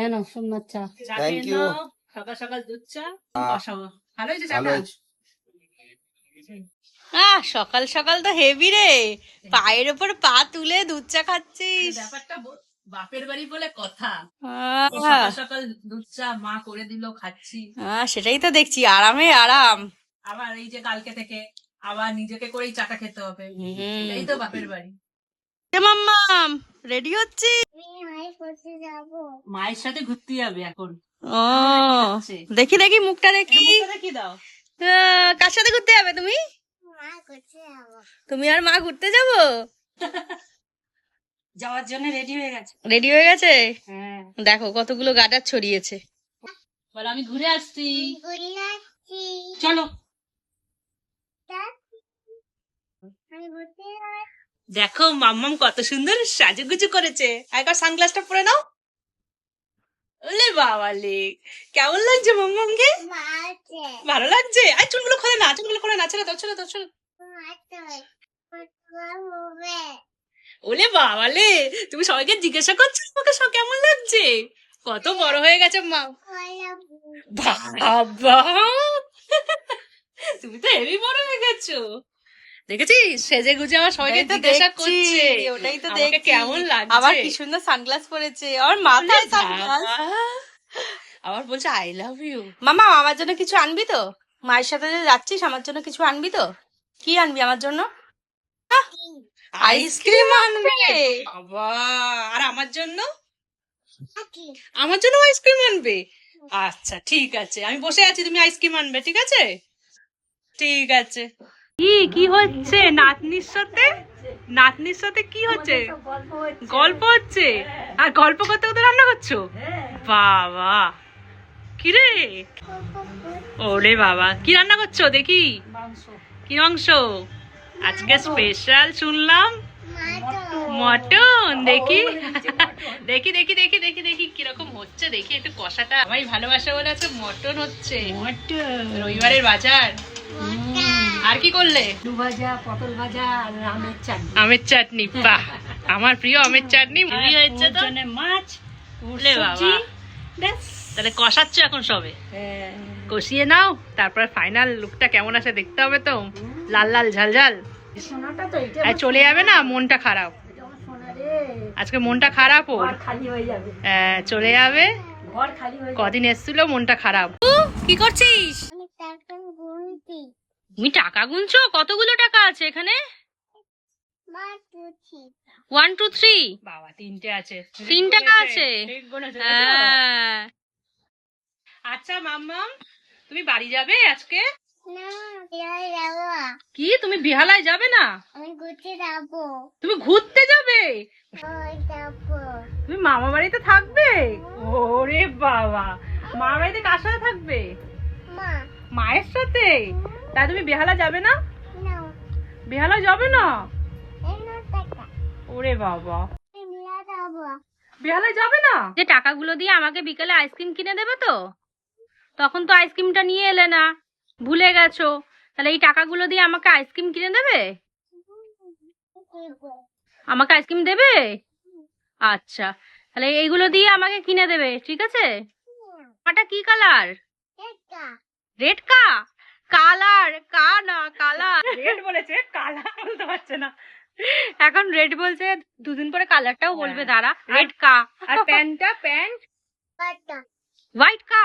হ্যাঁ না সোমনাথ চা। Thank you. সকাল সকাল দুধ চা আহ, বসাবো। ভালো হয়েছে ভালো চাটা? হয়েছে। সকাল সকাল তো হেভি রে, পায়ের ওপর পা তুলে দুধ চা খাচ্ছিস। ব্যাপারটা বাপের বাড়ি বলে কথা। আহ, সকাল সকাল দুধ চা মা করে দিল, খাচ্ছি। সেটাই তো দেখছি, আরামে আরাম। আবার এই যে কালকে থেকে আবার নিজেকে করেই চাটা খেতে হবে। এই তো বাপের বাড়ি। মাম্মাম রেডি হচ্ছি। মায়ের সাথে ঘুরতে যাবে এখন। ও দেখি দেখি মুখটা দেখি। দেখি দাও। কার সাথে ঘুরতে যাবে তুমি? তুমি আর মা ঘুরতে যাবো? যাওয়ার জন্য রেডি হয়ে গেছে। রেডি হয়ে গেছে? হ্যাঁ, দেখো কতগুলো গাডার ছড়িয়েছে। বলো আমি ঘুরে আসছি। চলো। দেখো মাম্মাম কত সুন্দর সাজুগুজু করেছে। একবার সানগ্লাসটা পরে নাও। ওলে বাবালে, কেমন লাগছে মাম্মামকে? ভালো লাগছে? আর চুলগুলো খোলে না, চুলগুলো খোলে না, ছেড়ে দাও ছেড়ে দাও ছেড়ে দাও। ওলে বাবালে, তুমি সবাইকে জিজ্ঞাসা করছো আমাকে সব কেমন লাগছে? কত বড় হয়ে গেছে মা। বাবা, তুমি তো হেভি বড় হয়ে গেছো। দেখেছিস সেজে গুজে আমার সবাইকে জিজ্ঞাসা করছে ওটাই তো আমাকে দেখছি কেমন লাগছে। আবার কি সুন্দর সানগ্লাস পরেছে, আর মাথায় সানগ্লাস। আবার বলছে আই লাভ ইউ। মামা আমার জন্য কিছু আনবি তো? মায়ের সাথে যে যাচ্ছিস আমার জন্য কিছু আনবি তো? কি আনবি আমার জন্য? আইসক্রিম আনবে? বাবা, আর আমার জন্য? আমার জন্য আইসক্রিম আনবে? আচ্ছা ঠিক আছে, আমি বসে আছি, তুমি আইসক্রিম আনবে, ঠিক আছে? ঠিক আছে। কি হচ্ছে নাতনির সাথে? নাতনির সাথে কি হচ্ছে? গল্প হচ্ছে? আর গল্প করতে করতে রান্না করছো? বাবা, কিরে? ওরে বাবা, কি রান্না করছো দেখি? কি মাংস? আজকে স্পেশাল শুনলাম মটন। দেখি দেখি দেখি দেখি দেখি দেখি কিরকম হচ্ছে, দেখি একটু কষাটা। আমি ভালোবাসা বলে আছে মটন হচ্ছে। রবিবারের বাজার। আর কি করলে? আলু ভাজা, পটল ভাজা আর আমের চাটনি। আমের চাটনি, বাহ আমার প্রিয় আমের চাটনি। হেভি হয়েছে তো। মাছ, ওলে বাবা, ব্যাস। তাহলে কষাচ্ছ এখন সবে? কষিয়ে নাও, তারপর ফাইনাল লুকটা কেমন আসে দেখতে হবে তো। লাল লাল ঝাল ঝাল। সোনাটা তো এটা আর চলে যাবে না, মনটা খারাপ সোনা রে, আজকে, মনটা খারাপ ওর। ঘর খালি হয়ে যাবে, চলে যাবে। ঘর খালি হয়ে যাবে। কদিন এসছিল, মনটা খারাপ। কি করছিস? তুমি টাকা গুনছো? কতগুলো টাকা আছে এখানে? 1 2 3 বাবা, তিনটে আছে। 3 টাকা আছে। ঠিক বলেছে। হ্যাঁ। আচ্ছা মাম্মাম, তুমি বাড়ি যাবে আজকে? কি, তুমি বিহালায় যাবে না? তুমি ঘুরতে যাবে? তুমি মামা বাড়িতে থাকবে? ওরে বাবা, মামা বাড়িতে কার সাথে থাকবে? মায়ের সাথে। তাই তুমি বেহালা যাবে না? বেহালা যাবে না? ওরে বাবা, বেহালায় যাবে না? যে টাকাগুলো দিয়ে আমাকে বিকেলে আইসক্রিম কিনে দেবে তো? তখন তো আইসক্রিমটা নিয়ে এলে না, ভুলে গেছো। তাহলে এই টাকাগুলো দিয়ে আমাকে আইসক্রিম কিনে দেবে? আমাকে আইসক্রিম দেবে? আচ্ছা, তাহলে এইগুলো দিয়ে আমাকে কিনে দেবে, ঠিক আছে? এটা কি কালার? রেড কা? কালার কা না, কালার। রেড বলেছে, কালা বলতে পারছে না। এখন রেড বলছে, দুদিন পরে কালারটাও বলবে। দাঁড়া, রেড কা। আর প্যান্টটা, প্যান্ট হোয়াইট কা। হোয়াইট কা।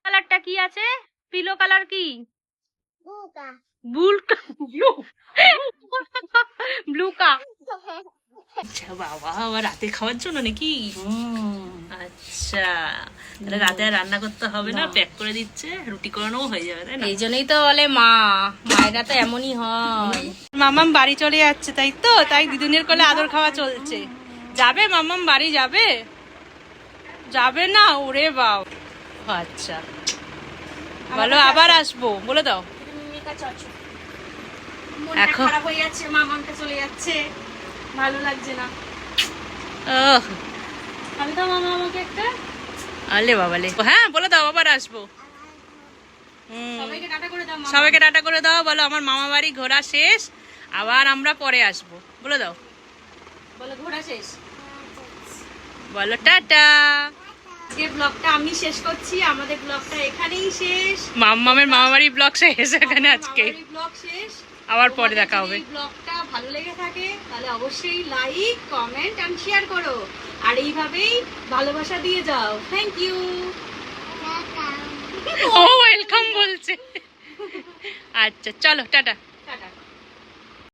কালারটা কি আছে? পিলো কালার কি? ব্লু ব্লু কা। আচ্ছা বাবা, আবার রাতে খাওয়ার জন্য নাকি? আচ্ছা, তাহলে রাতে আর রান্না করতে হবে না, প্যাক করে দিচ্ছে, রুটি করানোও হয়ে যাবে, তাই না? এই জন্যই তো বলে মা, মায়েরা তো এমনই হয়। মামাম বাড়ি চলে যাচ্ছে, তাই তো? তাই দিদুনের কোলে আদর খাওয়া চলছে। যাবে মামাম বাড়ি? যাবে? যাবে না? ওরে বাবা। আচ্ছা, বলো আবার আসবো, বলে দাও। এখন খারাপ হয়ে যাচ্ছে, মামামটা চলে যাচ্ছে, ভালো লাগছে না। আমি তো মামা আমাকে একটা। আলে বাবালে, হ্যাঁ বলে দাও আবার আসবো। সবাইকে টাটা করে দাও। সবাইকে টাটা করে দাও, বলো আমার মামা বাড়ি ঘোরা শেষ, আবার আমরা পরে আসবো, বলে দাও। বলো ঘোরা শেষ। বলো টাটা। আজকের ব্লগটা আমি শেষ করছি, আমাদের ব্লগটা এখানেই শেষ। মাম্মামের মামাবাড়ি ব্লগ শেষ এখানে আজকে, ব্লগ শেষ। আবার পরে দেখা হবে। যদি ব্লগটা ভালো লেগে থাকে তাহলে অবশ্যই লাইক, কমেন্ট এন্ড শেয়ার করো, আর এইভাবেই ভালোবাসা দিয়ে যাও। Thank you. ও ওয়েলকাম বলছে। আচ্ছা চলো টাটা।